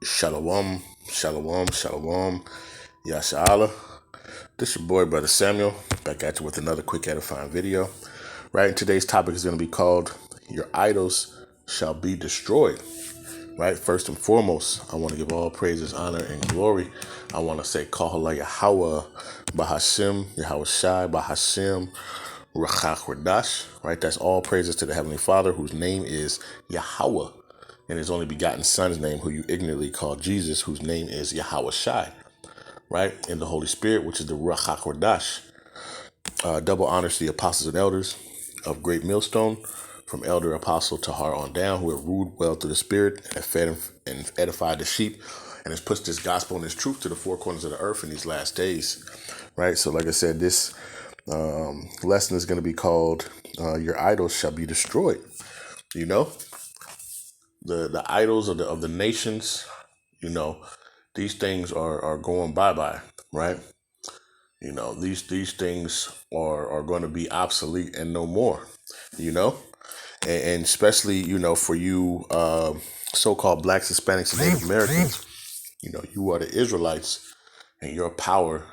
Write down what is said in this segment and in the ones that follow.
Shalom, shalom, shalom, Yashala. This your boy, Brother Samuel, back at you with another quick edifying video. Right, and today's topic is going to be called, Your Idols Shall Be Destroyed. Right, first and foremost, I want to give all praises, honor, and glory. I want to say, Yahawah, Bahasham, Yahawashi, Bahasham, Rawchaa, Qadash. Right, that's all praises to the Heavenly Father, whose name is Yahawah, and his only begotten Son's name, who you ignorantly call Jesus, whose name is Yahawashi, right? And the Holy Spirit, which is the Rawchaa Qadash. Double honors to the apostles and elders of Great Millstone, from elder apostle to Har on down, who have ruled well through the Spirit and have fed and edified the sheep, and has pushed this gospel and this truth to the four corners of the earth in these last days, right? So like I said, this lesson is going to be called Your Idols Shall Be Destroyed. You know, the idols of the nations, you know, these things are going bye-bye, right? You know, these things are going to be obsolete and no more, you know, and especially, you know, for you so-called blacks, Hispanics, and Native Americans, you know, you are the Israelites, and your power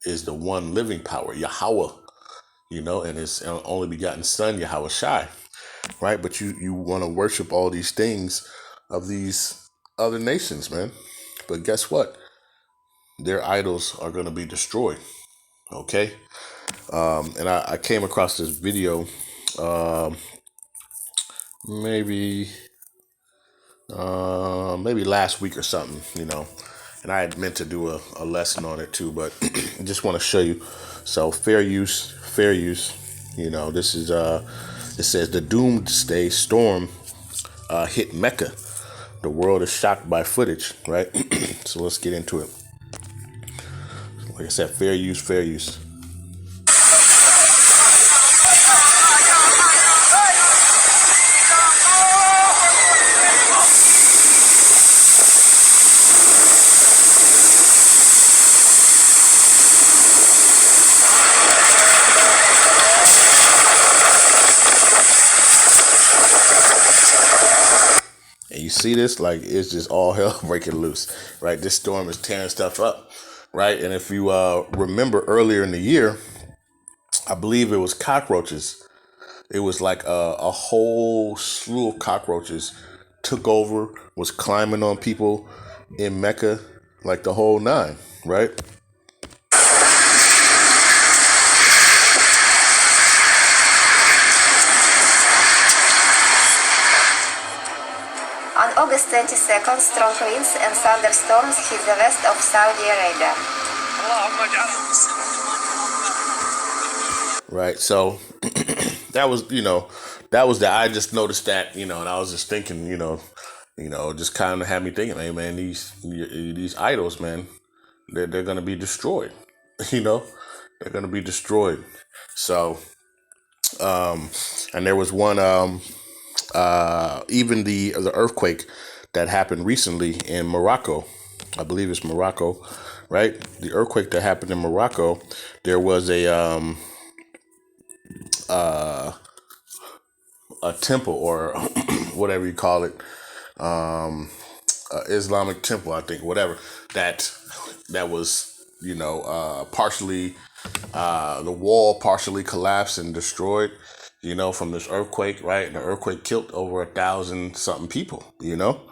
is the one living power, Yahawah, you know, and his only begotten Son, Yahawashi, right? But you want to worship all these things of these other nations, man. But guess what? Their idols are going to be destroyed. Okay. And I came across this video, maybe last week or something, you know, and I had meant to do a lesson on it too, but I just want to show you. So fair use, you know, this is, it says the doomsday storm hit Mecca. The world is shocked by footage, right? So let's get into it. Like I said, fair use. And you see this, like, it's just all hell breaking loose, right? This storm is tearing stuff up, right? And if you remember earlier in the year, I believe it was cockroaches. It was like a whole slew of cockroaches took over, was climbing on people in Mecca, like the whole nine, right? On August 22nd, strong winds and thunderstorms hit the west of Saudi Arabia. Right, so that was, you know, I just noticed that, you know, and I was just thinking, you know, just kind of had me thinking, hey man, these idols, man, they're gonna be destroyed, you know, they're gonna be destroyed. So, and there was one, even the earthquake that happened recently in Morocco. I believe it's Morocco, right? The earthquake that happened in Morocco, there was a temple, or whatever you call it, Islamic temple, I think, whatever, that was, you know, partially, the wall partially collapsed and destroyed, you know, from this earthquake, right? And the earthquake killed over 1,000 something people, you know?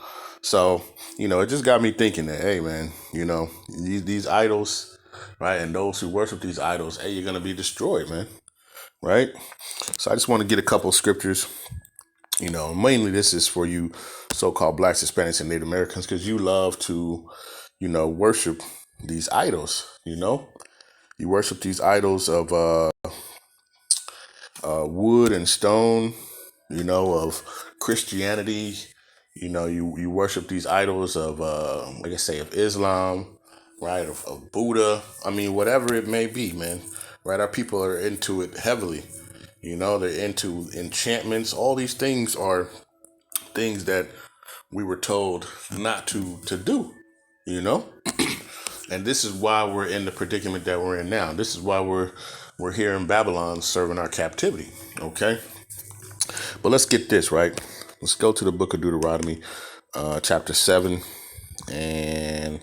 So, you know, it just got me thinking that, hey man, you know, these idols, right? And those who worship these idols, hey, you're going to be destroyed, man. Right? So I just want to get a couple of scriptures. You know, mainly this is for you so-called blacks, Hispanics, and Native Americans, because you love to, you know, worship these idols, you know. You worship these idols of wood and stone, you know, of Christianity. You know, you worship these idols of, like I say, of Islam, right, of Buddha. I mean, whatever it may be, man, right? Our people are into it heavily. You know, they're into enchantments. All these things are things that we were told not to do, you know? And this is why we're in the predicament that we're in now. This is why we're here in Babylon serving our captivity, okay? But let's get this, right? Let's go to the book of Deuteronomy, chapter 7, And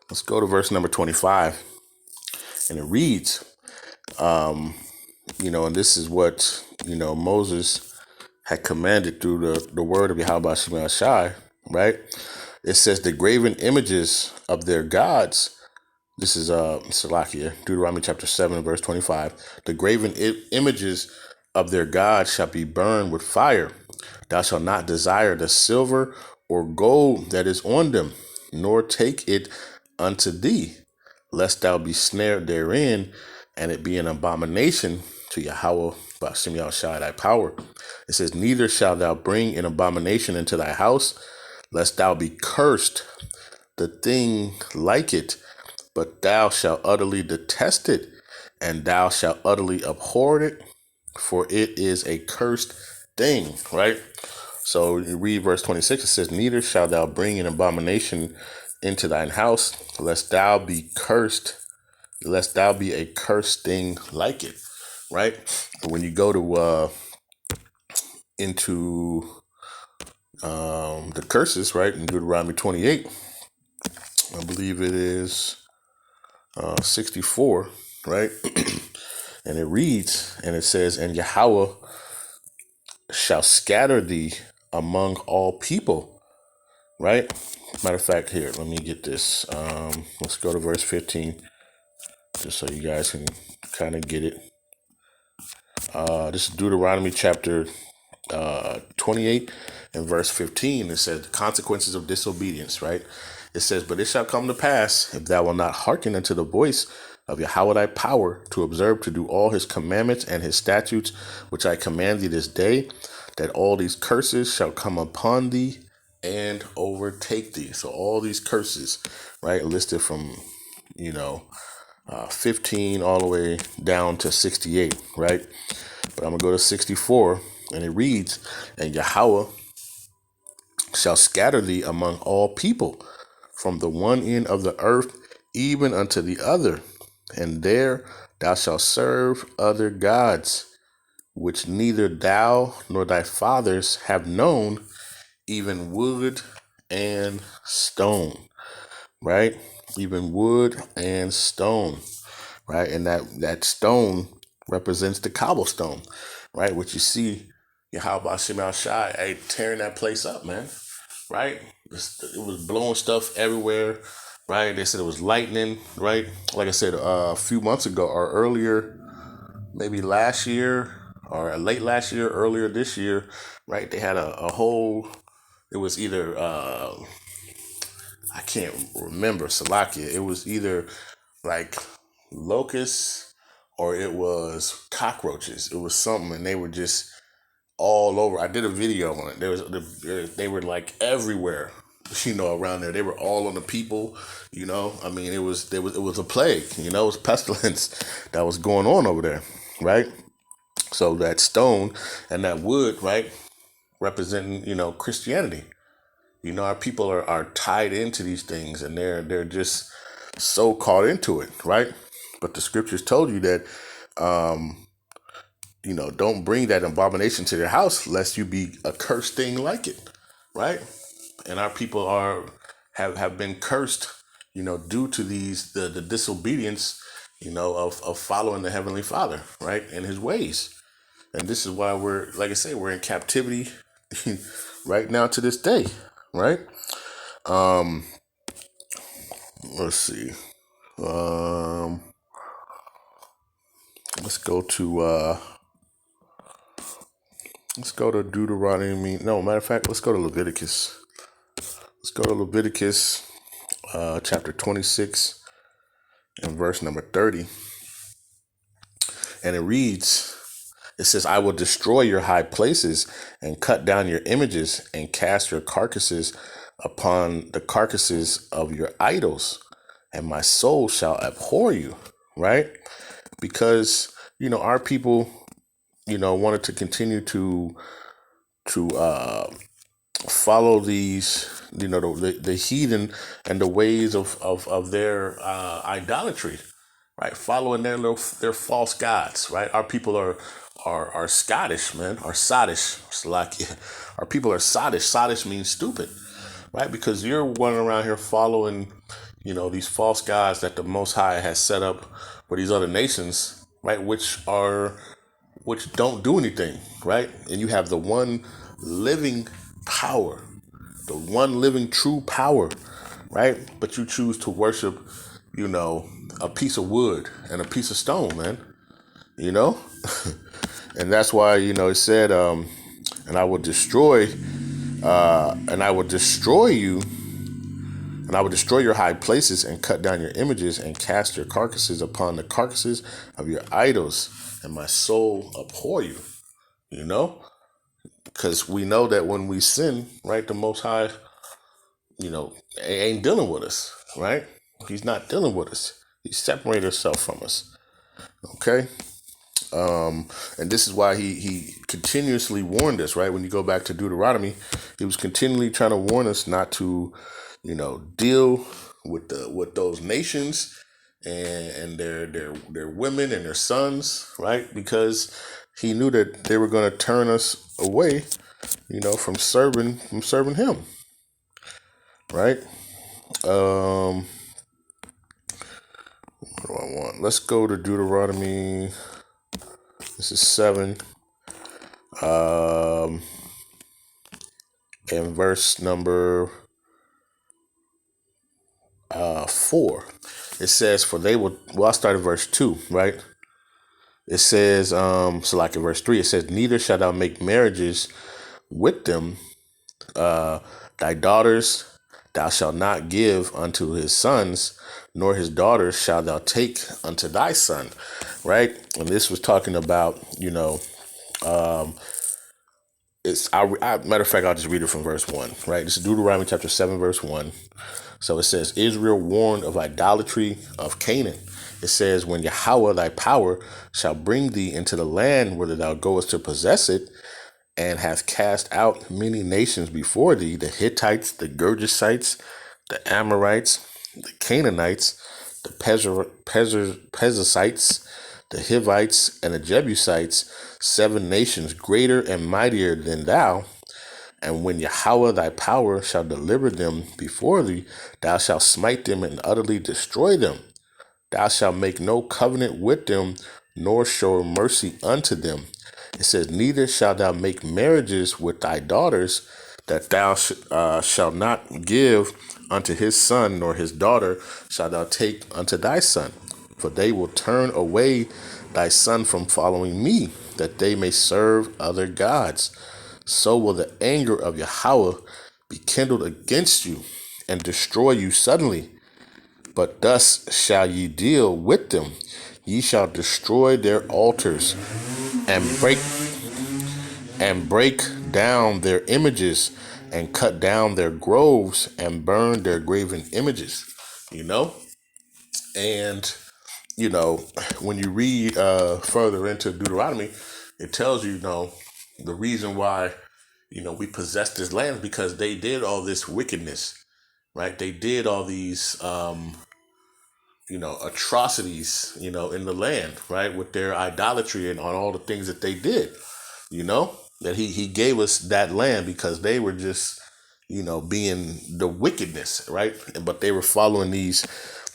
let's go to verse number 25. And it reads, and this is what, Moses had commanded through the word of Yahawashi, right? It says the graven images of their gods. This is Salakia, Deuteronomy chapter 7, verse 25. The graven images of their gods shall be burned with fire. Thou shalt not desire the silver or gold that is on them, nor take it unto thee, lest thou be snared therein, and it be an abomination to Yahawah, Bahasham Yahawashi, thy power. It says, neither shalt thou bring an abomination into thy house, lest thou be cursed, the thing like it, but thou shalt utterly detest it, and thou shalt utterly abhor it, for it is a cursed thing, right? So you read verse 26, it says, neither shalt thou bring an abomination into thine house, lest thou be cursed, lest thou be a cursed thing like it, right? But when you go to into the curses, right, in Deuteronomy 28, I believe it is 64, right? And it reads, and it says, and Yahawah shall scatter thee among all people, right? Matter of fact, here, let me get this. Let's go to verse 15, just so you guys can kind of get it. This is Deuteronomy chapter 28 and verse 15. It says the consequences of disobedience, right? It says, but it shall come to pass, if thou wilt not hearken unto the voice of Yahawah thy power, to observe to do all his commandments and his statutes, which I command thee this day, that all these curses shall come upon thee and overtake thee. So all these curses, right, listed from, 15 all the way down to 68, right? But I'm going to go to 64, and it reads, and Yahawah shall scatter thee among all people, from the one end of the earth even unto the other, and there thou shalt serve other gods, which neither thou nor thy fathers have known, even wood and stone, right? Even wood and stone, right? And that stone represents the cobblestone, right? Which you see Yahawah Shemel Shai tearing that place up, man, right? It was blowing stuff everywhere, right? They said it was lightning, right? Like I said, a few months ago or earlier, maybe last year or late last year, earlier this year, right? They had a whole, it was either, I can't remember, Salakia. It was either like locusts or it was cockroaches. It was something, and they were just all over. I did a video on it. They were like everywhere, around there. They were all on the people, I mean, it was a plague, it was pestilence that was going on over there, right? So that stone and that wood, right, representing, Christianity. Our people are tied into these things, and they're just so caught into it, right? But the scriptures told you that, don't bring that abomination to their house, lest you be a cursed thing like it, right? And our people have been cursed, due to the disobedience, of following the Heavenly Father, right, and His ways. And this is why like I say, we're in captivity right now to this day, right? Let's see. Let's go to Deuteronomy. No, matter of fact, let's go to Leviticus. Let's go to Leviticus chapter 26 and verse number 30. And it reads, it says, I will destroy your high places and cut down your images and cast your carcasses upon the carcasses of your idols, and my soul shall abhor you, right? Because, our people, wanted to continue to follow these, the heathen and the ways of their idolatry, right? Following their false gods, right? Our people are Scottish, man, or Sodish. Our people are Sodish. Sodish means stupid, right? Because you're running around here following, these false gods that the Most High has set up for these other nations, right? Which don't do anything, right? And you have the one living power, the one living true power, right? But you choose to worship, a piece of wood and a piece of stone, man. You know, and that's why it said, and I will destroy, and I will destroy you. And I will destroy your high places and cut down your images and cast your carcasses upon the carcasses of your idols, and my soul abhor you. Because we know that when we sin, right, the Most High, ain't dealing with us, right? He's not dealing with us. He separated himself from us. Okay. And this is why he continuously warned us, right? When you go back to Deuteronomy, he was continually trying to warn us not to, deal with those nations and their women and their sons, right? Because he knew that they were going to turn us away, from serving him, right? What do I want? Let's go to Deuteronomy. This is 7. And verse number 4. It says, for they will, well, I'll start at verse 2, right? It says, so like in verse 3, it says, neither shalt thou make marriages with them. Thy daughters thou shalt not give unto his sons, nor his daughters shalt thou take unto thy son, right? And this was talking about, matter of fact, I'll just read it from verse 1, right? This is Deuteronomy chapter 7, verse 1. So it says, Israel warned of idolatry of Canaan. It says, when Yahawah thy power shall bring thee into the land whither thou goest to possess it, and hath cast out many nations before thee, the Hittites, the Girgashites, the Amorites, the Canaanites, the Perizzites, the Hivites, and the Jebusites, 7 nations greater and mightier than thou. And when Yahawah thy power shall deliver them before thee, thou shalt smite them and utterly destroy them. Thou shalt make no covenant with them, nor show mercy unto them. It says, neither shalt thou make marriages with thy daughters, that thou shalt not give unto his son, nor his daughter shalt thou take unto thy son. For they will turn away thy son from following me, that they may serve other gods. So will the anger of Yahawah be kindled against you, and destroy you suddenly. But thus shall ye deal with them. Ye shall destroy their altars, and break down their images, and cut down their groves, and burn their graven images. And when you read further into Deuteronomy, it tells you, the reason why we possess this land is because they did all this wickedness, right? They did all these atrocities, in the land, right? With their idolatry and on all the things that they did, that he gave us that land because they were just, being the wickedness, right? But they were following these,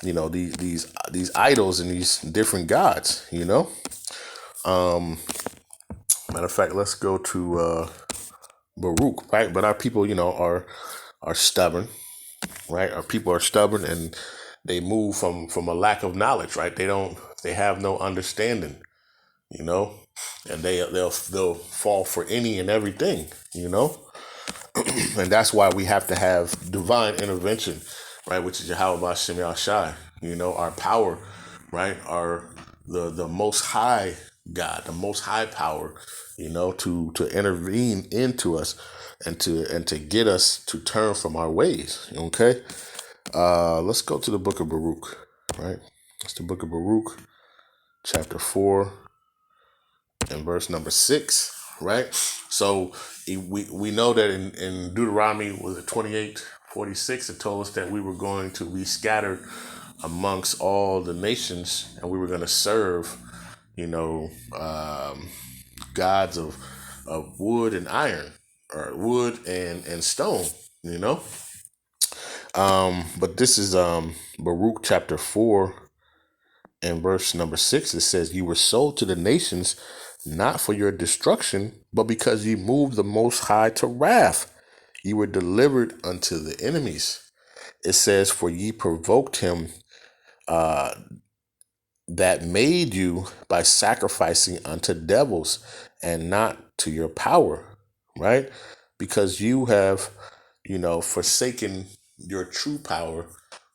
these idols and these different gods, Matter of fact, let's go to Baruch, right? But our people, are stubborn, right? Our people are stubborn, and they move from a lack of knowledge, right? They have no understanding, and they'll fall for any and everything, and that's why we have to have divine intervention, right? Which is Yahawah Bahasham Yahawashi, our power, right? Our the most high God, the most high power, to intervene into us and to get us to turn from our ways. Okay. Let's go to the book of Baruch, right? It's the book of Baruch, chapter 4 and verse number 6, right? So we know that in Deuteronomy, was it 28:46, it told us that we were going to be scattered amongst all the nations, and we were going to serve, gods of wood and iron, or wood and stone, But this is Baruch chapter 4 and verse number 6. It says, "You were sold to the nations, not for your destruction, but because ye moved the Most High to wrath. Ye were delivered unto the enemies." It says, "For ye provoked him that made you by sacrificing unto devils and not to your power," right? Because you have, forsaken your true power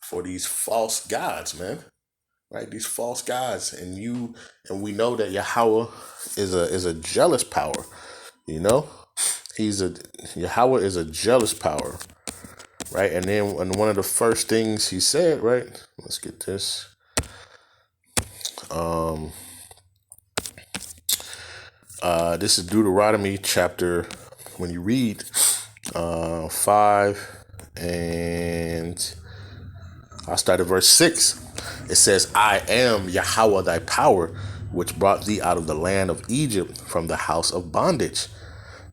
for these false gods, man. Right? These false gods. And we know that Yahawah is a jealous power, you know? Yahawah is a jealous power, right? And then one of the first things he said, right? Let's get this. This is Deuteronomy chapter, when you read 5, and I'll start at verse 6. It says, "I am Yahawah thy power, which brought thee out of the land of Egypt from the house of bondage.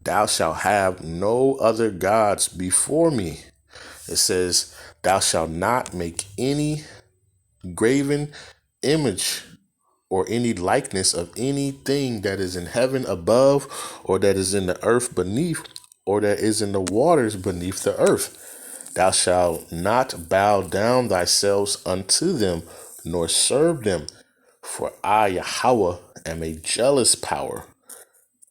Thou shalt have no other gods before me." It says, "Thou shalt not make any graven image or any likeness of anything that is in heaven above, or that is in the earth beneath, or that is in the waters beneath the earth. Thou shalt not bow down thyself unto them, nor serve them. For I, Yahawah, am a jealous power,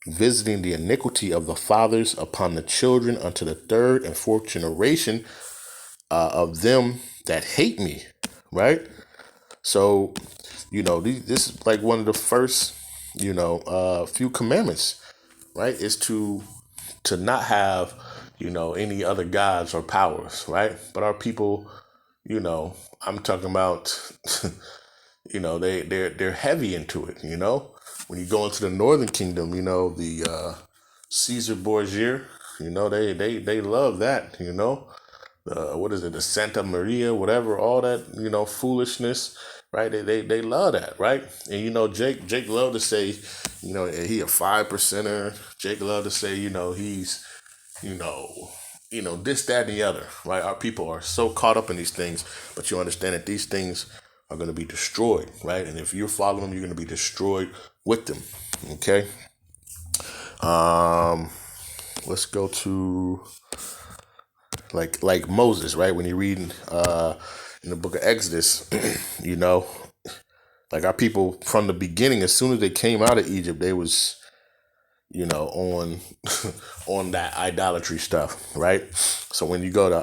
visiting the iniquity of the fathers upon the children unto the third and fourth generation of them that hate me." Right? So, this is like one of the first, few commandments, right? Is to not have, any other gods or powers, right? But our people, I'm talking about, they're heavy into it, When you go into the Northern Kingdom, the Caesar Borgia, they love that, what is it, the Santa Maria, whatever, all that, foolishness, right? They love that, right? And Jake loved to say, he a 5%er. Jake loved to say, he's, this, that, and the other, right? Our people are so caught up in these things, but you understand that these things are going to be destroyed, right? And if you're following them, you're going to be destroyed with them. Okay. Let's go to like Moses, right? When you read in the book of Exodus, like our people from the beginning, as soon as they came out of Egypt, they was, on on that idolatry stuff, right? So when you go to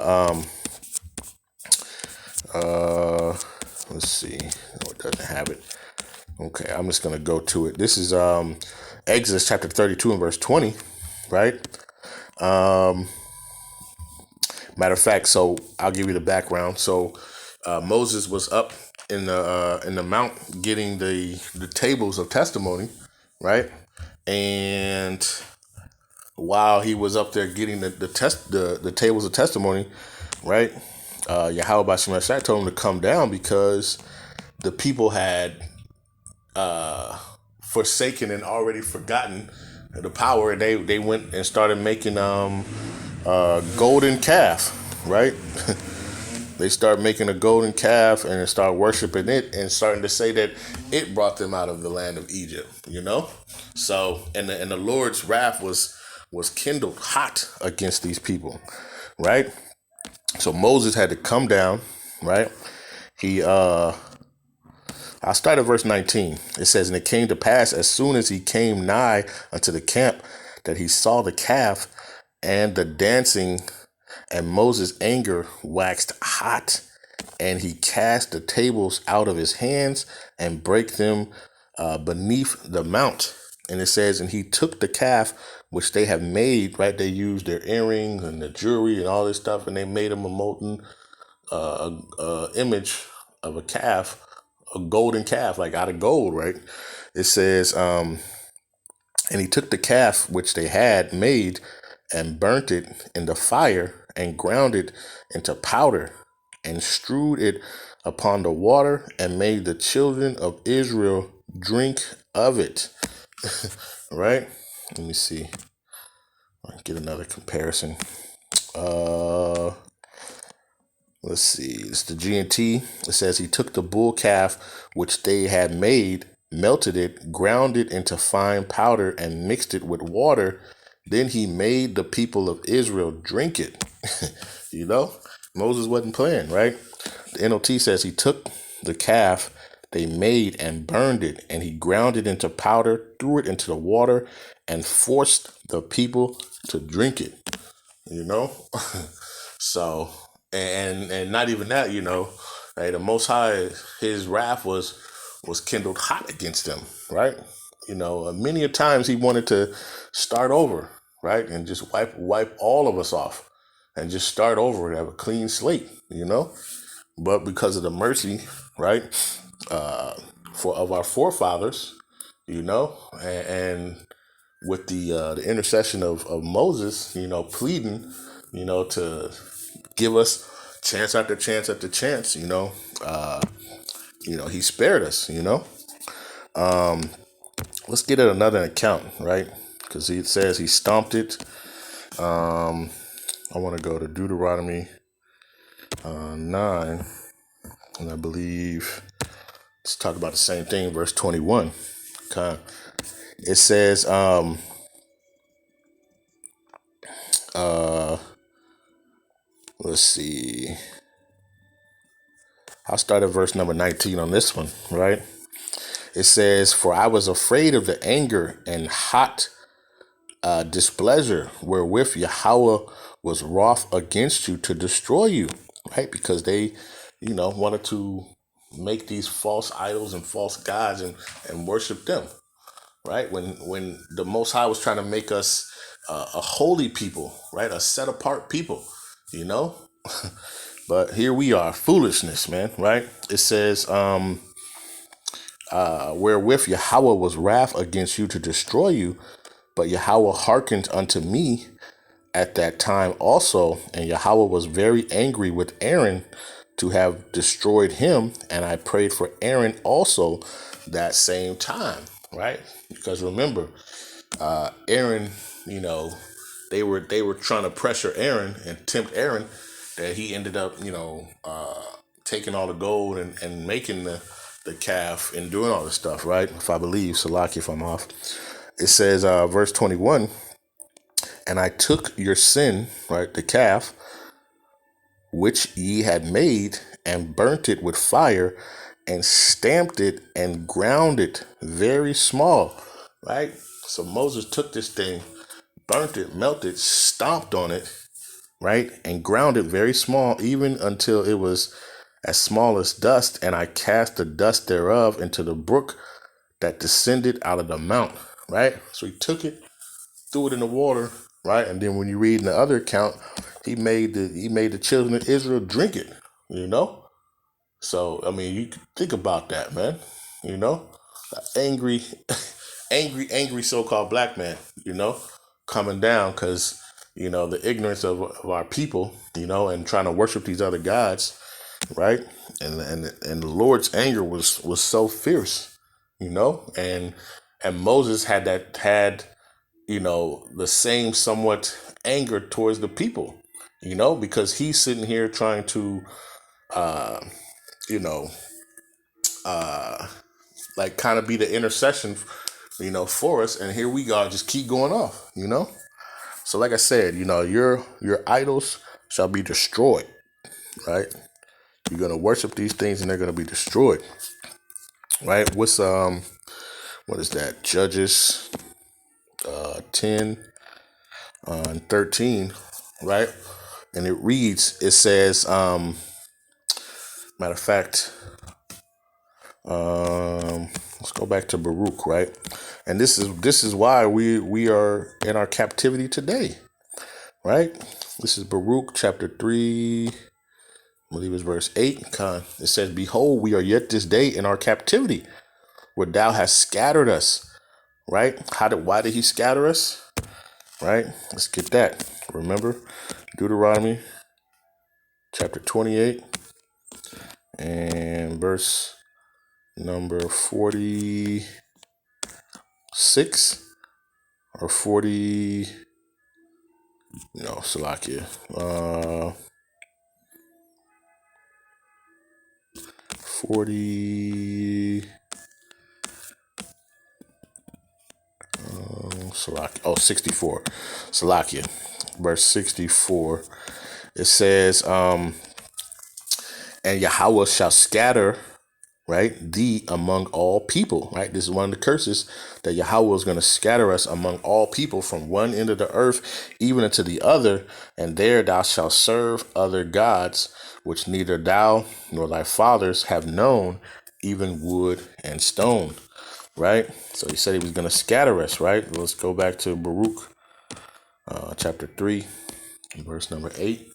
let's see, no, it doesn't have it. Okay, I'm just gonna go to it. This is Exodus chapter 32 and verse 20, right? Matter of fact, so I'll give you the background. So Moses was up in the mount getting the tables of testimony, right? And while he was up there getting the tables of testimony, right? Yahawah Bahasham told him to come down because the people had forsaken and already forgotten the power, and they went and started making golden calf, right? They start making a golden calf and start worshiping it and starting to say that it brought them out of the land of Egypt, So, and the Lord's wrath was kindled hot against these people, right? So Moses had to come down, right? I'll start at verse 19. It says, "And it came to pass, as soon as he came nigh unto the camp, that he saw the calf and the dancing, and Moses' anger waxed hot, and he cast the tables out of his hands and brake them beneath the mount." And it says, "And he took the calf which they have made," right? They used their earrings and the jewelry and all this stuff, and they made him a molten image of a calf, a golden calf, like out of gold, right? It says, "And he took the calf which they had made and burnt it in the fire and ground it into powder and strewed it upon the water and made the children of Israel drink of it." Right? Let me see. I'll get another comparison. let's see, it's the G&T. It says he took the bull calf which they had made, melted it, ground it into fine powder, and mixed it with water. Then he made the people of Israel drink it. Moses wasn't playing, right? The NLT says he took the calf they made and burned it, and he ground it into powder, threw it into the water, and forced the people to drink it. So, and not even that, right? The Most High, his wrath was kindled hot against them, right? Many a times he wanted to start over, right, and just wipe all of us off, and just start over and have a clean slate, But because of the mercy, right, of our forefathers, and with the intercession of Moses, pleading, to give us chance after chance after chance, he spared us, Let's get at another account, right? Because it says he stomped it. I want to go to Deuteronomy 9, and I believe let's talk about the same thing, verse 21. Okay. It says, let's see. I'll start at verse number 19 on this one, right? It says, "For I was afraid of the anger and hot displeasure wherewith Yahawah was wroth against you to destroy you," right? Because they, wanted to make these false idols and false gods and worship them, right? When the Most High was trying to make us a holy people, right? A set apart people, But here we are, foolishness, man, right? It says, wherewith Yahawah was wrath against you to destroy you, but Yahawah hearkened unto me at that time also, and Yahawah was very angry with Aaron to have destroyed him, and I prayed for Aaron also that same time, right? Because remember, Aaron, they were trying to pressure Aaron and tempt Aaron, that he ended up, taking all the gold and making the calf and doing all this stuff, right? If I believe, Salaki, if I'm off. It says, verse 21, "And I took your sin," right, the calf, "which ye had made, and burnt it with fire, and stamped it, and ground it very small," right? So Moses took this thing, burnt it, melted, stomped on it, right, and ground it very small, even until it was as small as dust, and I cast the dust thereof into the brook that descended out of the mount, right? So he took it, threw it in the water, right? And then when you read in the other account, he made the children of Israel drink it, So I mean, you can think about that, man. Angry, angry so-called black man, coming down because the ignorance of our people, and trying to worship these other gods, right? And the Lord's anger was so fierce, and Moses had the same somewhat anger towards the people, because he's sitting here trying to, you know, like kind of be the intercession, for us. And here we are, just keep going off, So like I said, your idols shall be destroyed, right? You're going to worship these things and they're going to be destroyed, right? What is that? Judges 10 and 13, right? And it says, matter of fact, let's go back to Baruch, right? And this is why we are in our captivity today, right? This is Baruch chapter 3, I believe it's verse 8. It says, "Behold, we are yet this day in our captivity, where thou hast scattered us," right? Why did he scatter us? Right? Let's get that. Remember, Deuteronomy chapter 28 and verse number 46 or 40. No, Salakia. 40. 64. Salakia. Verse 64. It says, and Yahawah shall scatter, right, thee among all people, right? This is one of the curses that Yahawah is going to scatter us among all people from one end of the earth, even unto the other. And there thou shalt serve other gods, which neither thou nor thy fathers have known, even wood and stone, right? So he said he was going to scatter us, right? Let's go back to Baruch, chapter 3, verse number 8.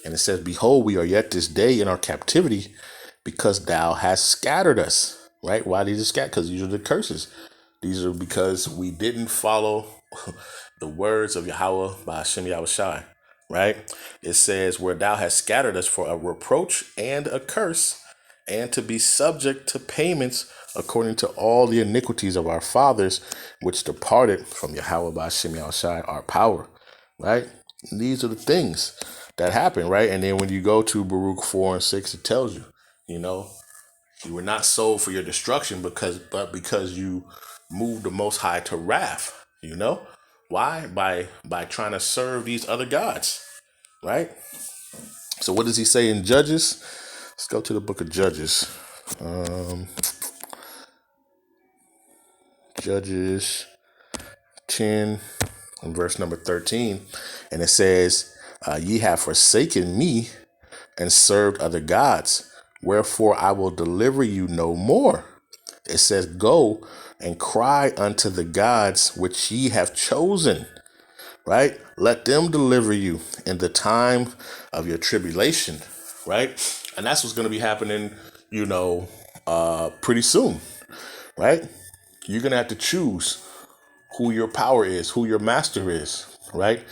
And it says, behold, we are yet this day in our captivity, because thou hast scattered us. Right? Why did you scatter? Because these are the curses. These are because we didn't follow the words of Yahawah Bahasham Yahawashi. Right? It says, where thou hast scattered us for a reproach and a curse, and to be subject to payments according to all the iniquities of our fathers, which departed from Yahawah Bahasham Yahawashi, our power. Right? And these are the things that happen, right? And then when you go to Baruch 4 and 6, it tells you, you know, you were not sold for your destruction but because you moved the Most High to wrath. You know why? By trying to serve these other gods, right? So what does he say in Judges? Let's go to the book of Judges. Judges 10 and verse number 13, and it says, "Ye have forsaken me and served other gods. Wherefore I will deliver you no more." It says, "Go and cry unto the gods which ye have chosen." Right? Let them deliver you in the time of your tribulation. Right? And that's what's going to be happening, pretty soon. Right? You're going to have to choose who your power is, who your master is. Right?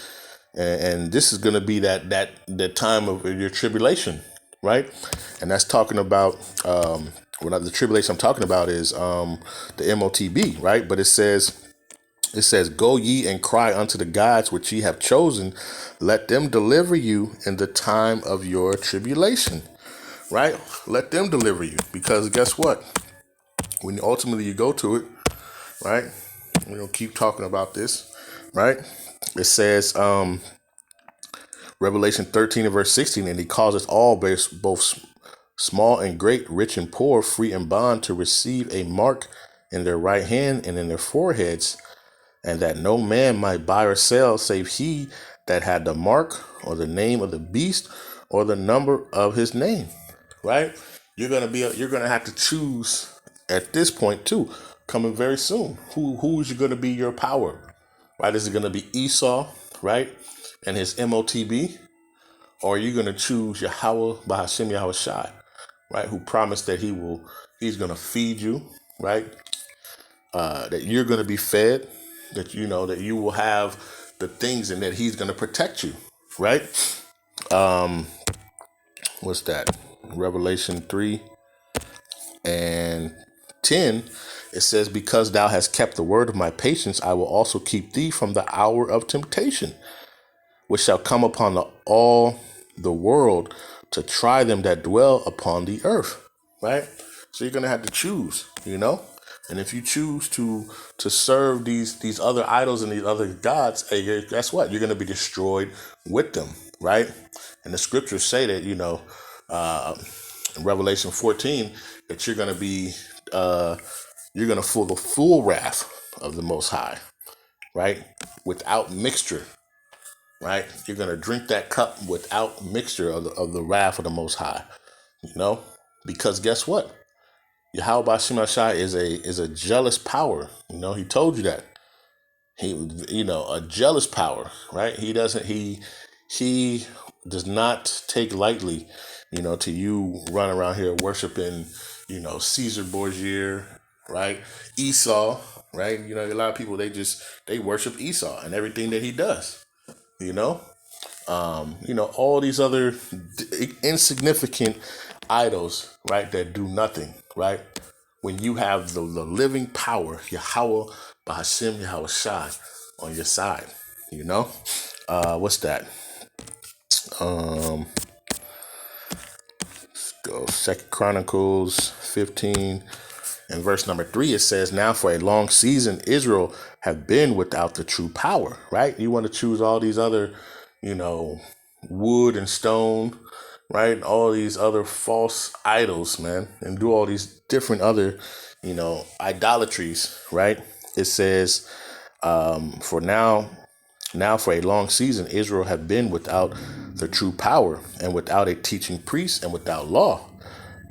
And this is going to be that time of your tribulation, right? And that's talking about the tribulation I'm talking about is the MOTB, right? But it says, "Go ye and cry unto the gods which ye have chosen, let them deliver you in the time of your tribulation." Right? Let them deliver you, because guess what? When ultimately you go to it, right? We don't keep talking about this, right? It says, Revelation 13 and verse 16, "And he causeth all, both small and great, rich and poor, free and bond, to receive a mark in their right hand and in their foreheads, and that no man might buy or sell save he that had the mark or the name of the beast or the number of his name." Right? You're gonna have to choose at this point too, coming very soon. Who's going to be your power? Right? Is it going to be Esau, right, and his MOTB? Or are you going to choose Yahawah Bahasham Yahawashi, right? Who promised that he's going to feed you, right? That you're going to be fed, that that you will have the things, and that he's going to protect you, right? What's that? Revelation 3 and 10, it says, "Because thou hast kept the word of my patience, I will also keep thee from the hour of temptation, which shall come upon all the world to try them that dwell upon the earth." Right? So you're gonna have to choose, and if you choose to serve these other idols and these other gods, hey, guess what? You're gonna be destroyed with them, right? And the scriptures say that, in Revelation 14, that you're gonna be you're gonna feel the full wrath of the Most High, right? Without mixture. Right? You're going to drink that cup without mixture of the wrath of the Most High, because guess what? Yahawah Shemashai is a jealous power. He told you that. A jealous power, right? He does not take lightly, to you run around here worshiping, Caesar Borgia, right? Esau, right? A lot of people, they worship Esau and everything that he does, all these other insignificant idols, right, that do nothing, right? When you have the living power, Yahawah Bahasham Yahawashi, on your side, what's that? Let's go. 2 Chronicles 15 and verse number 3, it says, now for a long season, Israel have been without the true power, right? You want to choose all these other, wood and stone, right? And all these other false idols, man, and do all these different other, idolatries, right? It says, now for a long season, Israel have been without the true power and without a teaching priest and without law.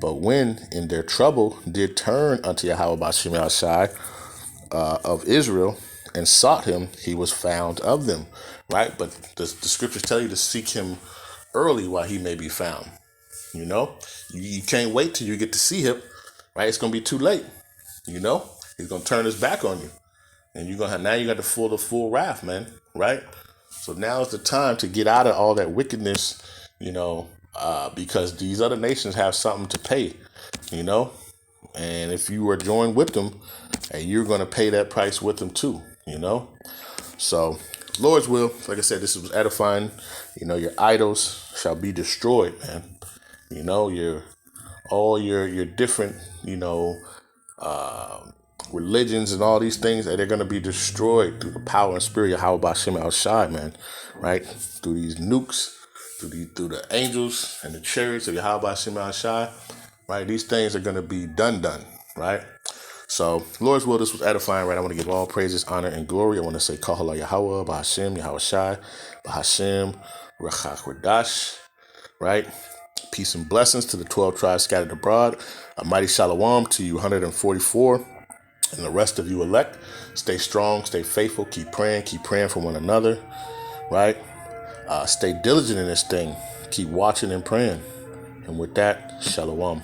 But when in their trouble did turn unto Yahawah Bahasham of Israel and sought him, he was found of them, right? But the scriptures tell you to seek him early while he may be found. You can't wait till you get to see him, right? It's going to be too late. He's going to turn his back on you. And you're the full wrath, man, right? So now is the time to get out of all that wickedness, because these other nations have something to pay, and if you are joined with them, and you're going to pay that price with them too, So, Lord's will, like I said, this was edifying. Your idols shall be destroyed, man. Your different, religions and all these things, that they're going to be destroyed through the power and spirit of Yahawah Bahasham, man, right? Through these nukes, through the angels and the chariots of Yahawah Bahasham, right? These things are going to be done, right? So, Lord's will, this was edifying, right? I want to give all praises, honor, and glory. I want to say, Halal, Yahawah, Bahasham, Yahawashi, Bahasham, Rawchaa, Qadash, right? Peace and blessings to the 12 tribes scattered abroad. A mighty shalom to you, 144. And the rest of you elect. Stay strong, stay faithful, keep praying for one another, right? Stay diligent in this thing. Keep watching and praying. And with that, shalom.